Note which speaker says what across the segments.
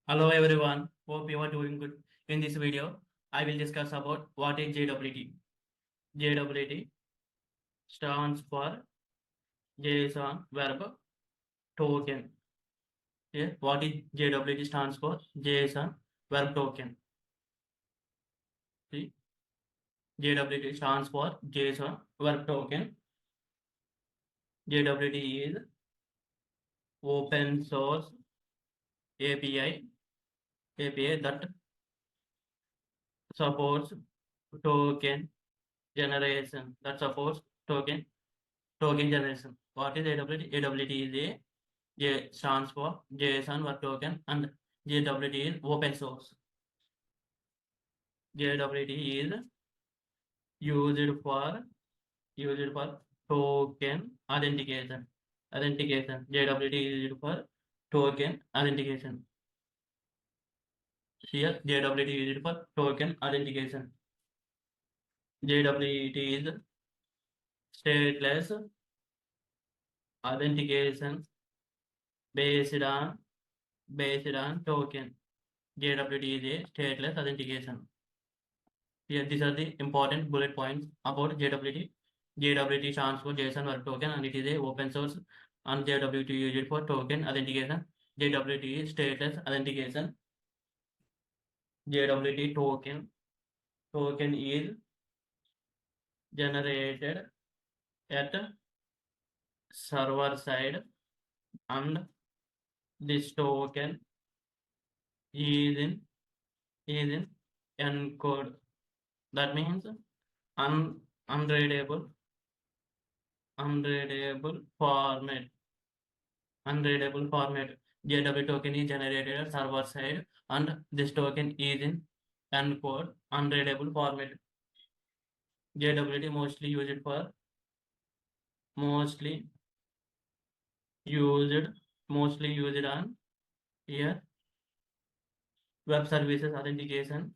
Speaker 1: Hello everyone, hope you are doing good. In this video, I will discuss about what is JWT. JWT stands for JSON Verb Token. Yeah, what is JWT stands for? JSON Verb Token. See, JWT stands for JSON Verb Token. JWT is open source API that supports token generation. Token generation. What is AWT? AWT is a J stands for JSON Web Token and JWT is open source. JWT is used for token authentication. JWT is used for token authentication. Here JWT is used for token authentication. JWT is stateless authentication based on token. JWT is a stateless authentication. Here, these are the important bullet points about JWT. JWT stands for JSON Web Token and it is a open source and JWT is used for token authentication. JWT is stateless authentication. JWT token is generated at server side and this token is in encode. That means unreadable format. JW token is generated at server side and this token is in encode unreadable format. JWT mostly used on here web services authentication.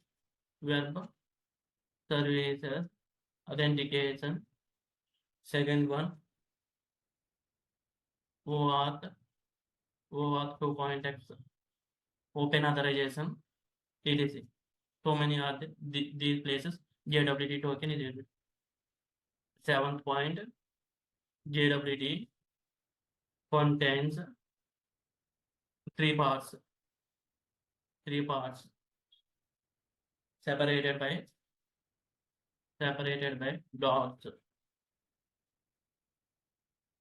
Speaker 1: Second one, OAuth 2.x, open authorization, etc. So many are these places JWT token is used. 7th point, JWT contains three parts separated by dots.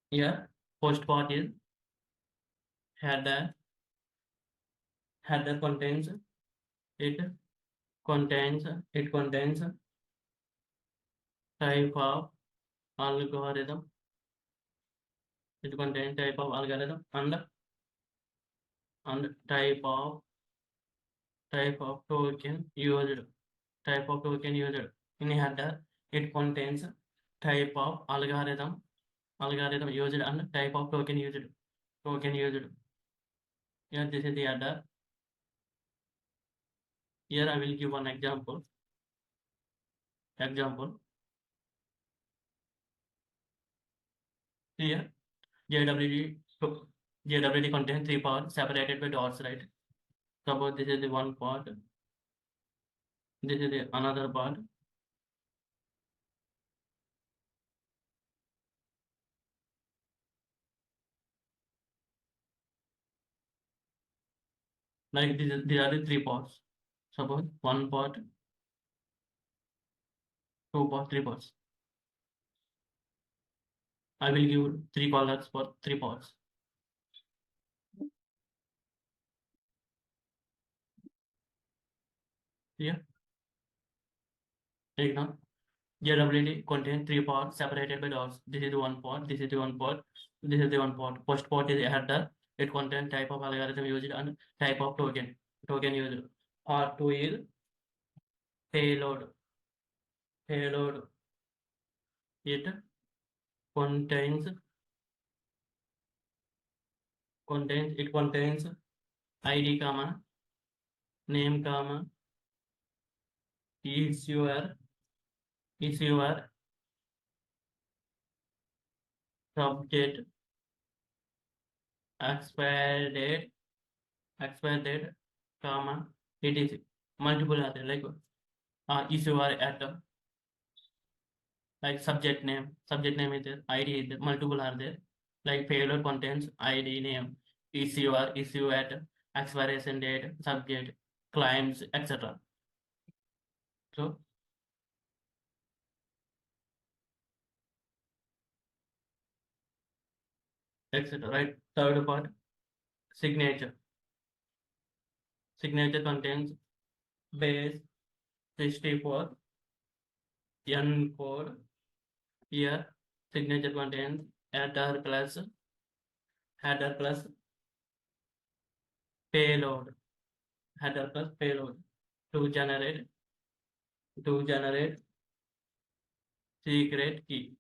Speaker 1: Here, first part is header. Header contains type of algorithm. It contains type of algorithm and type of token used. In header, it contains type of algorithm used and type of token used. Here, this is the header. Here, I will give one example. Here, JWT contains three parts separated by dots, right? Suppose this is the one part. This is the another part. Like these are the three parts. Suppose one part, two parts, three parts. I will give three colors for three parts. Here, take now. JWT contains three parts separated by dots. This is the one part. This is the one part. This is the one part. First part is a header. It contains type of algorithm used and type of token used. Part two is payload. It contains ID, name, issuer, subject, expired date, comma, etc. Multiple are there, like if you are at like subject name is there, ID is there, multiple are there, like payload contains ID name, issue at expiration date, subject, claims, etc. So etc. Right. Third part, signature. Signature contains base 64 N code. Here signature contains header plus payload, header plus payload to generate secret key.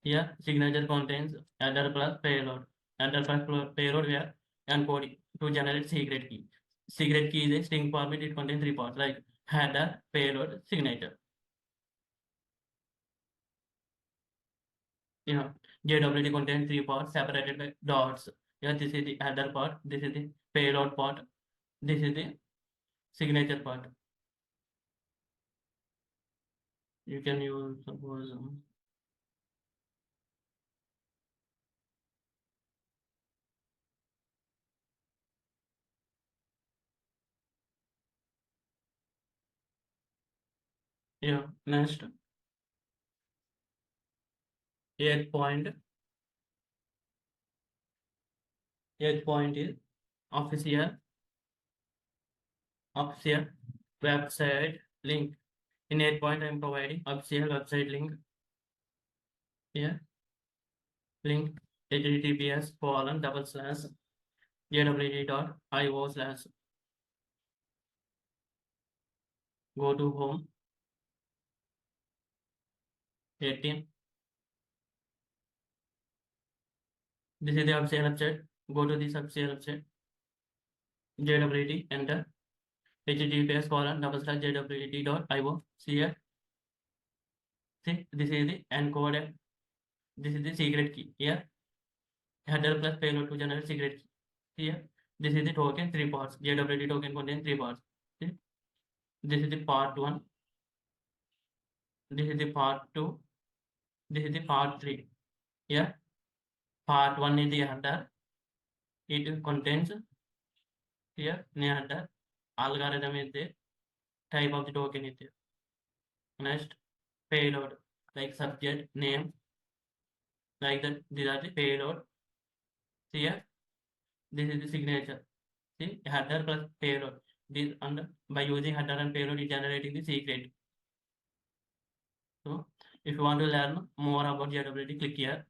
Speaker 1: Here signature contains header plus payload. Header plus payload we are encoding to generate secret key. Secret key is a string format. It contains three parts like header, payload, signature. JWT contains three parts separated by dots. Here this is the header part, this is the payload part, this is the signature part. You can use suppose next eighth point. Eighth point is official website link. In 8 point, I am providing official website link. Here, link https://jwt.io/ go to home 18. This is the official website. Go to this official website. JWT, enter https://jwt.io. See here. See, this is the encoded. This is the secret key. Here, header plus payload to generate secret key. Here, this is the token, three parts. JWT token contains three parts. See? This is the part 1. This is the part 2. This is the part 3. Here, part 1 is the header. It contains here header. Algorithm is there. Type of the token is there. Next, payload, like subject, name, like that. These are the payload. Here, this is the signature. See, header plus payload. This under by using header and payload, is generating the secret. So, if you want to learn more about JWT, click here.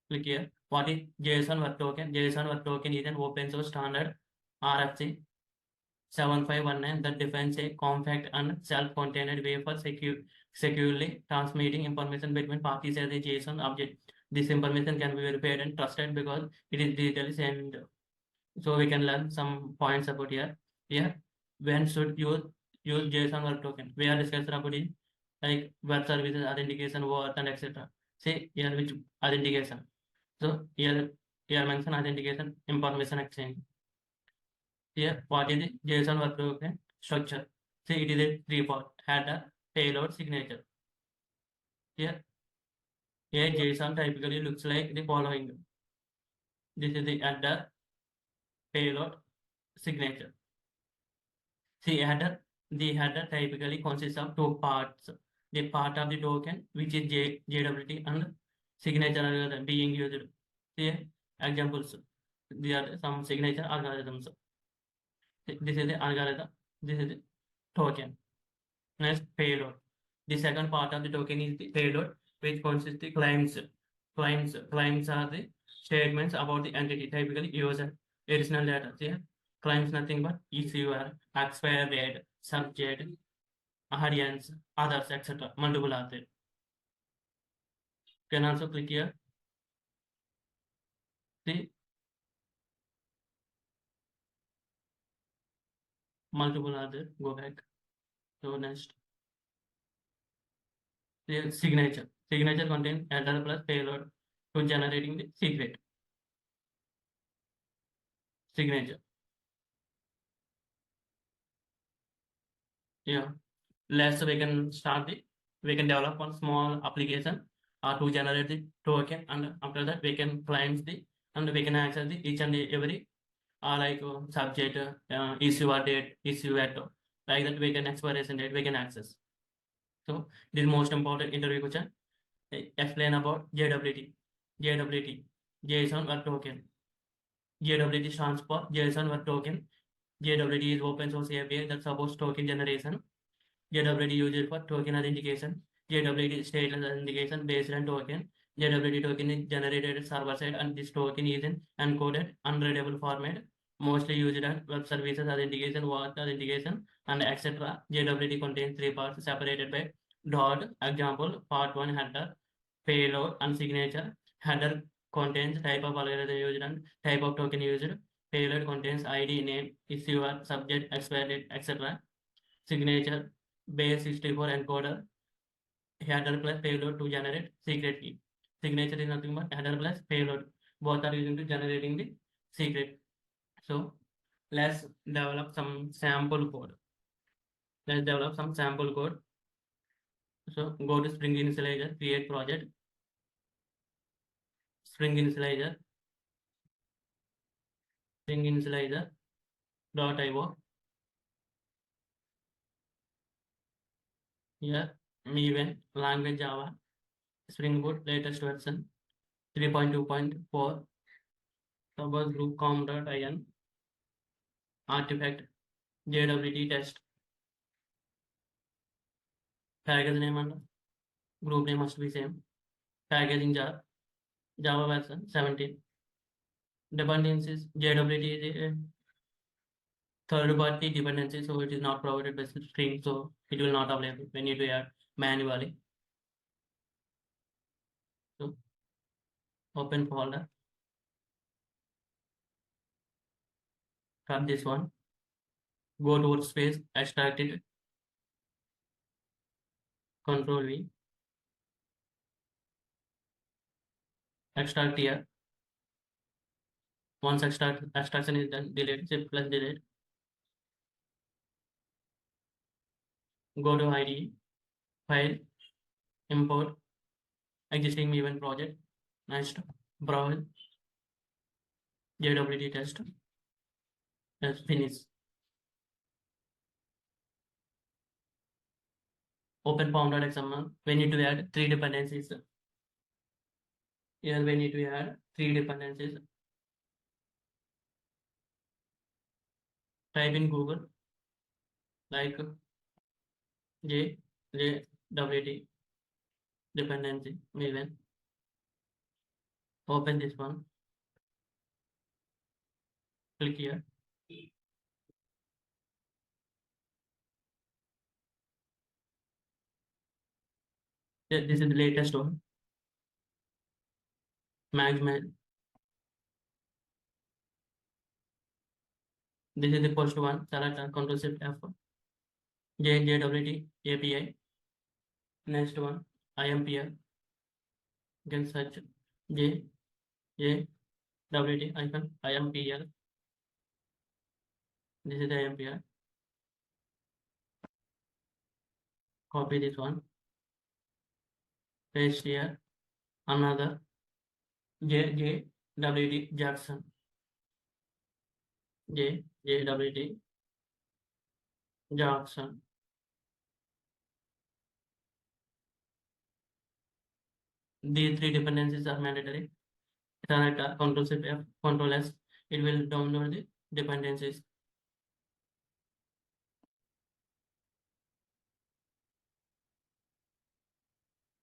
Speaker 1: Click here. What is JSON Web Token? JSON Web Token is an open source standard RFC 7519 that defines a compact and self-contained way for securely transmitting information between parties as a JSON object. This information can be verified and trusted because it is digitally sent. So we can learn some points about here. Here, when should use JSON Web Token? We are discussing about it like web services, authentication, worth, and etc. See here which authentication. So here mention authentication, information exchange. Here, what is the JSON Web Token structure? See, it is a three-part: header, payload, signature. Here, JSON typically looks like the following. This is the header, payload, signature. See, the header typically consists of two parts. The part of the token, which is JWT, and signature algorithm being used. Here, examples. These are some signature algorithms. This is the algorithm. This is the token. Next, payload. The second part of the token is the payload, which consists the claims. Claims are the statements about the entity, typically user additional data. Here, claims nothing but issuer, expire date, subject, audience, others, etc. Multiple are there. You can also click here. See, multiple are there. Go back. So next, the signature. Signature contains header plus payload to generating the secret. signature. Yeah, we can develop one small application to generate the token, and after that we can client and we can access each and every subject, issue or date, issue at like that we can expiration date we can access. So this is most important interview question. Explain about JWT. JWT, JSON Web Token. JWT stands for JSON Web Token. JWT is open source API that supports token generation. JWT used for token authentication. JWT stateless authentication based on token. JWT token is generated server side and this token is in encoded, unreadable format, mostly used on web services authentication, auth authentication, and etc. JWT contains three parts separated by dot. Example, part 1 header, payload, and signature. Header contains type of algorithm used and type of token used. Payload contains ID, name, issuer, subject, expiry date, etc. Signature, base 64 encoder, header plus payload to generate secret key. Signature is nothing but header plus payload. Both are using to generating the secret. So let's develop some sample code. So go to Spring Initializer, create project, Spring Initializer, springinitializer.io. Here, event, language Java, Spring Boot, latest version 3.2.4, suppose group com.in, artifact, JWT test, package name and group name must be same, packaging jar, Java version 17. Dependencies, JWT is a third party dependency, so it is not provided by Spring, so it will not available. We need to add manually. So open folder, cut this one, go to workspace, extract it, Control V, extract here. Once extraction is done, delete, shift plus delete. Go to IDE, file, import, existing event project. Next, browse, JWT test. Let's finish. Open pom.xml. We need to add 3 dependencies. Here we need to add 3 dependencies. Type in Google like JWT dependency event. Open this one. Click here. This is the latest one. Max. This is the first one. Select and Control Shift F. JWT API. Next one, IMPL. You can search JWT IMPL. This is the IMPL. Copy this one. Paste here. Another JWT Jackson. JWT Jackson. These 3 dependencies are mandatory. Select Control Shift F, Control S. It will download the dependencies.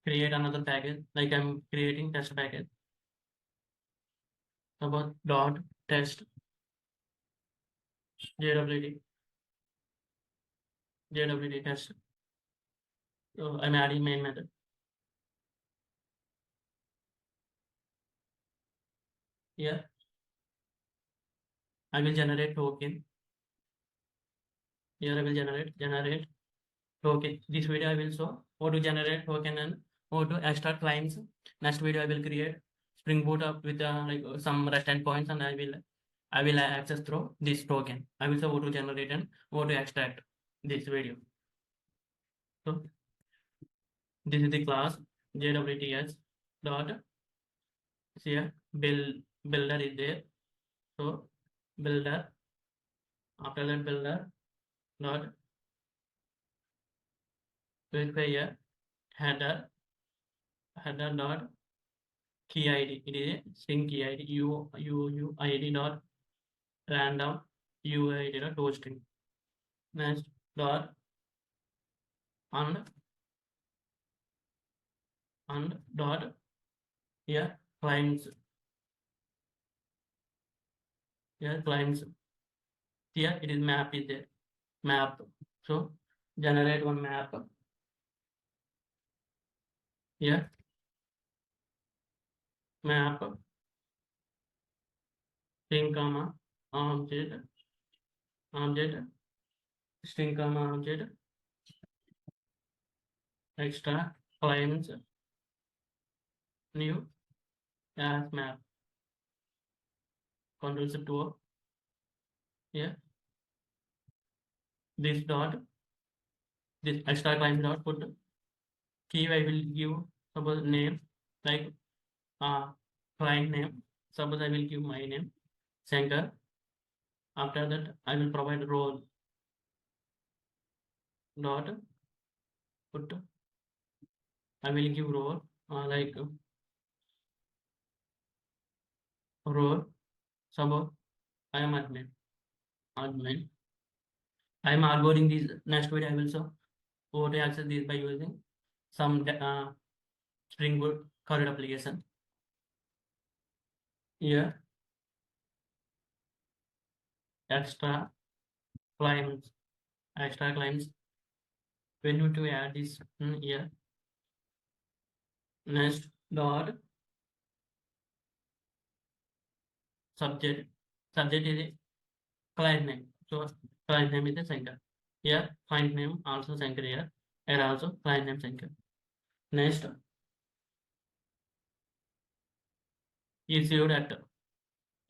Speaker 1: Create another package, like I'm creating test package. About dot test JWT test. So I'm adding main method. Here I will generate token. Here I will generate token. This video I will show how to generate token and how to extract clients. Next video I will create Spring Boot up with some REST endpoints, and I will I will access through this token. I will say auto generate and auto extract this video. So this is the class JWTS dot here builder is there. So builder, after that builder dot verifier header dot key id. It is a string key id uid dot random uid dot toString. Next dot and dot here clients here it is map is there map. So generate one map here map string comma object string comma object extra clients new as map control shift O here this dot this extra client dot put key I will give suppose name like client name. Suppose I will give my name Shankar. After that I will provide role dot put I will give role like role. Suppose I am admin. I am onboarding this next video. I will show how to access this by using some Spring Boot code application. Here extra clients when you to add this here next dot subject is a client name. So client name is the Shankar. Here client name also Shankar here and also client name Shankar. Next issued at.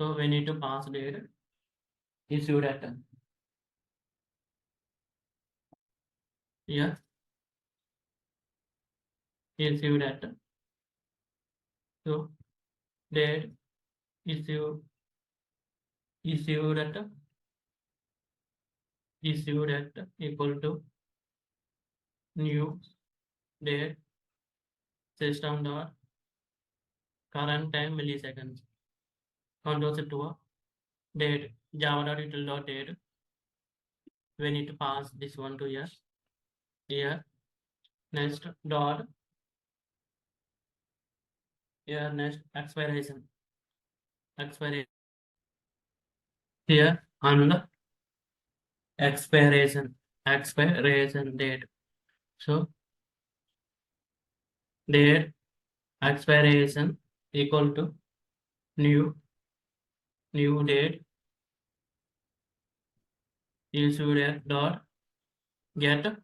Speaker 1: So we need to pass date issued at here issued at. So date issued at equal to new date system dot current time milliseconds. Control shift to date java dot util dot date. We need to pass this one to here next dot here next expiration here and expiration date. So date expiration equal to new date issued dot get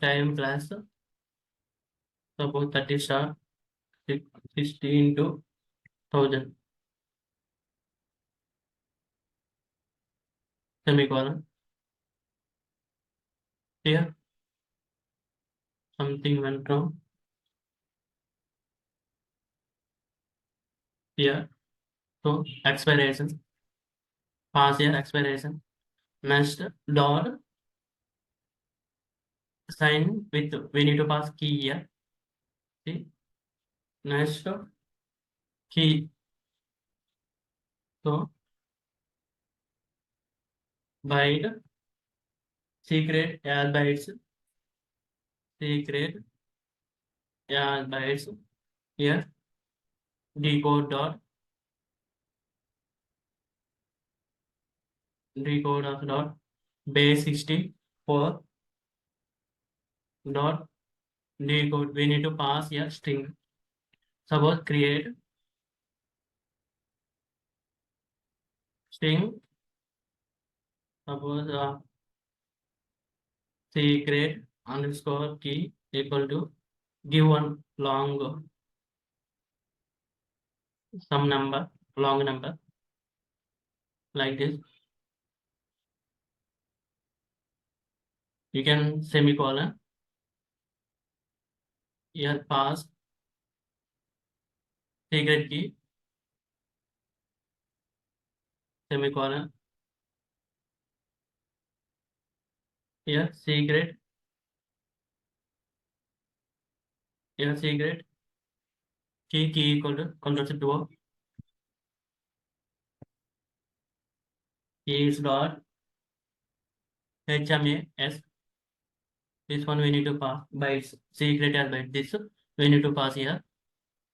Speaker 1: time plus suppose 30 star 60 into 1000 semicolon. Here something went wrong here. So expiration pass here expiration next dot sign with we need to pass key here. See next key. So byte secret as bytes here decode dot base 64 dot decode. We need to pass here string. Suppose create string. Suppose secret underscore key equal to give one long some number long number like this. You can semicolon here, pass secret key, semicolon here, secret here, secret key equal to control shift O, keys dot HMAS. This one we need to pass bytes, secret as byte. This we need to pass here,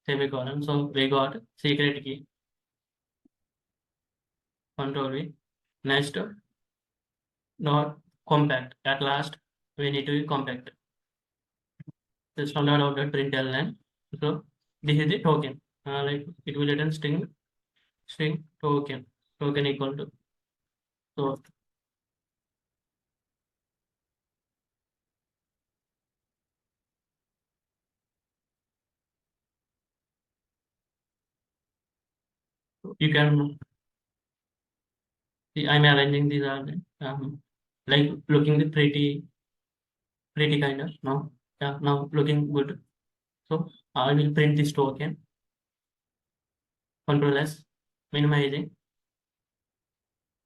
Speaker 1: semicolon. So we got secret key, control V. Next dot compact. At last we need to be compact. System dot out dot println. So this is the token. Like it will return string token equal to. So you can see I'm arranging these are like looking pretty kind of now. Yeah, now looking good. So I will print this token. Control S, minimizing,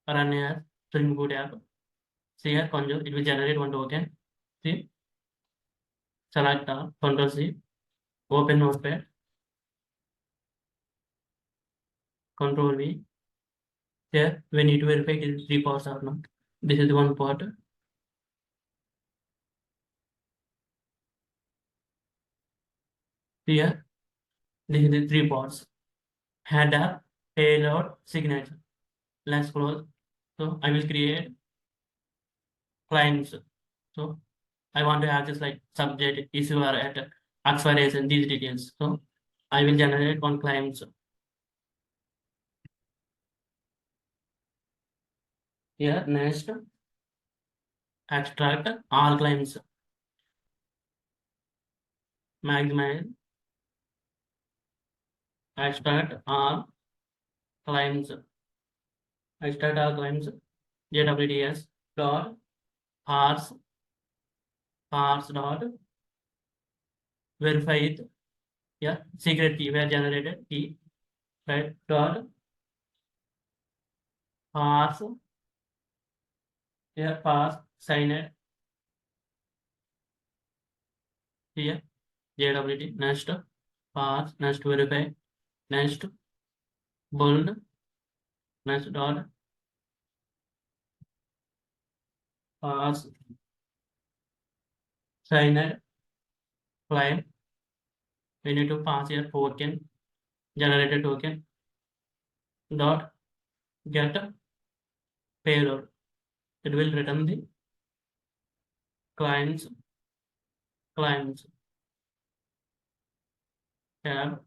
Speaker 1: run as Spring Boot app. See here, conjure, it will generate one token. See, select Control C, open Notepad, Control V. Here, we need to verify it is 3 parts or not. This is one part. Here, this is the 3 parts. Header, payload, signature. Let's close. So I will create clients. So I want to access like subject, issuer, at expiration, these details. So I will generate one clients. Here, next, extract all clients. Maximize, extract all clients. Extract all clients. JWTs dot parse dot verify it. Yeah, secret key were generated key, right? Dot parse, here parse signed here JWT. Next parse, next verify, next bold, next dot parse signed client. We need to pass here token, generated token dot get payload. It will return the clients tab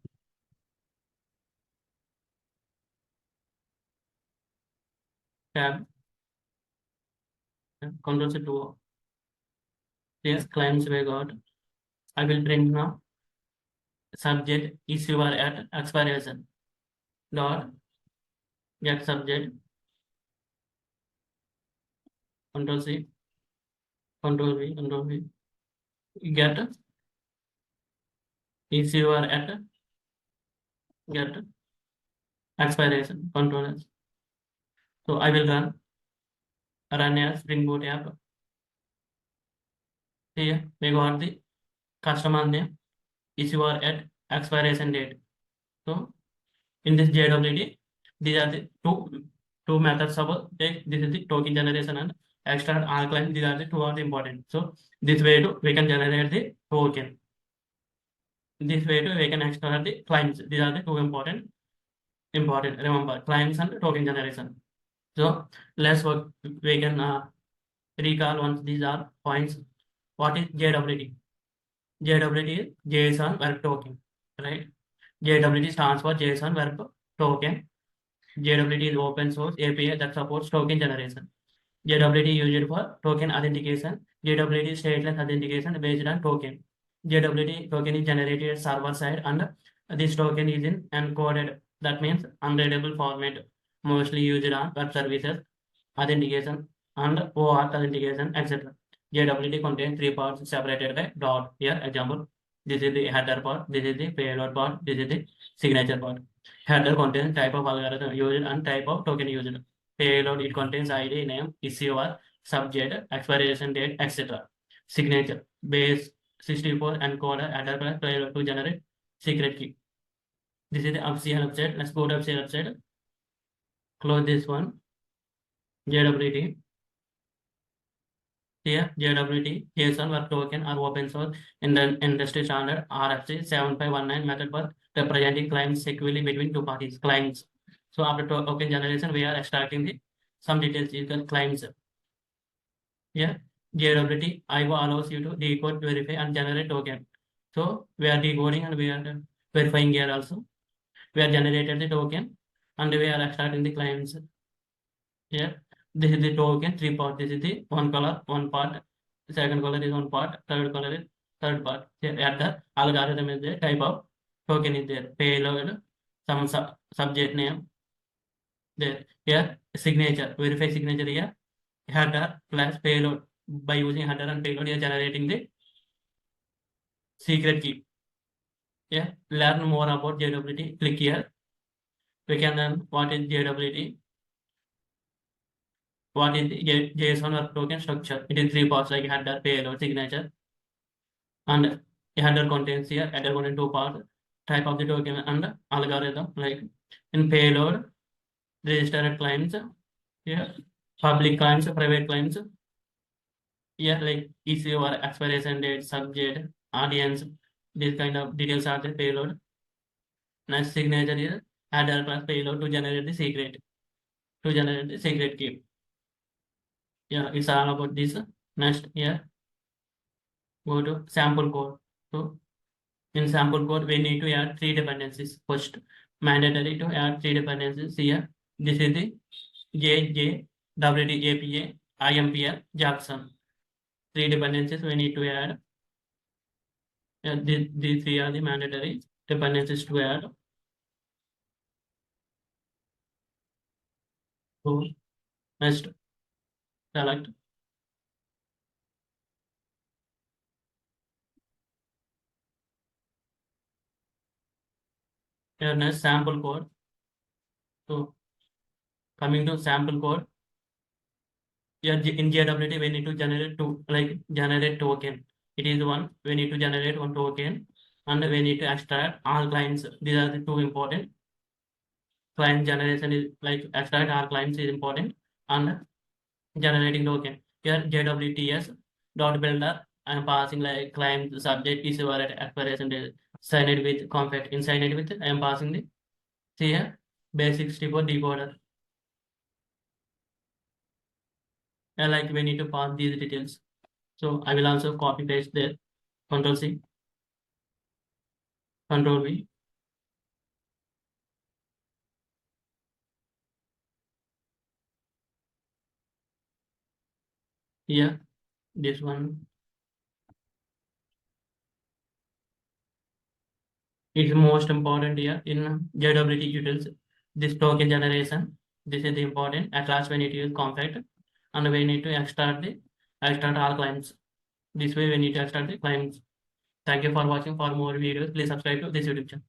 Speaker 1: control C to yes, clients we got. I will print now subject issuer at expiration dot get subject, control C, control V, get issuer at get expiration, control S. So I will run as Spring Boot app. Here we got the customer name, issuer at expiration date. So in this JWT, these are the two methods of this is the token generation and extract all client. These are the two are the important. So this way we can generate the token. This way we can extract the clients. These are the two important. Remember, clients and token generation. So let's work. We can recall once these are points. What is JWT? JWT is JSON Web Token, right? JWT stands for JSON Web Token. JWT is open source API that supports token generation. JWT used for token authentication. JWT stateless authentication based on token. JWT token is generated server side and this token is in encoded That means unreadable format mostly used on web services, authentication, and OAuth authentication, etc. JWT contains three parts separated by dot. Here, example, this is the header part, this is the payload part, this is the signature part. Header contains type of algorithm used and type of token used. Payload, it contains ID, name, issuer, subject, expiration date, etc. Signature, base 64 encoder, header plus payload to generate secret key. This is the upstream website. Let's go to upstream website. Close this one. JWT. Here, JWT, JSON Web Token are open source in the industry standard RFC 7519 method for representing clients securely between two parties. Clients. So after token generation, we are extracting the some details equal clients. Here, JWT IO allows you to decode, verify, and generate token. So we are decoding and we are verifying here also. We are generated the token and we are extracting the clients. Here, this is the token, three part. This is the one color, one part. The second color is one part. Third color is third part. Here, at the algorithm is the type of token is there. Payload, some subject name. There. Here, signature. Verify signature here. Header plus payload. By using header and payload, you are generating the secret key. Yeah. Learn more about JWT. Click here. We can learn what is JWT. What is the JSON or token structure? It is three parts like header, payload, signature, and header contains here. Header contains two parts: type of the token and algorithm. Like in payload, registered clients, here public clients, private clients, here like issue or expiration date, subject, audience. These kind of details are the payload. Next signature is header plus payload to generate the secret key. Yeah, it's all about this. Next, here, go to sample code. So in sample code, we need to add three dependencies. First, mandatory to add three dependencies here. This is the JWT API, IMPL, Jackson. Three dependencies we need to add. These three are the mandatory dependencies to add. So next, select. Here next sample code. So coming to sample code. Yeah, in JWT we need to generate token. It is one. We need to generate one token, and we need to extract all clients. These are the two important. Client generation is like extract all clients is important, and generating token. Here JWTs dot builder. I am passing like client subject is your expiration date. Sign it with conflict. Inside it with I am passing the see here basic 64 decoder. And like we need to pass these details. So I will also copy paste there. Control C, Control V. Here, this one is most important here in JWT utils. This token generation. This is the important. At last, we need to use compact, and we need to extract all clients. This way, we need to extract the clients. Thank you for watching. For more videos, please subscribe to this YouTube channel.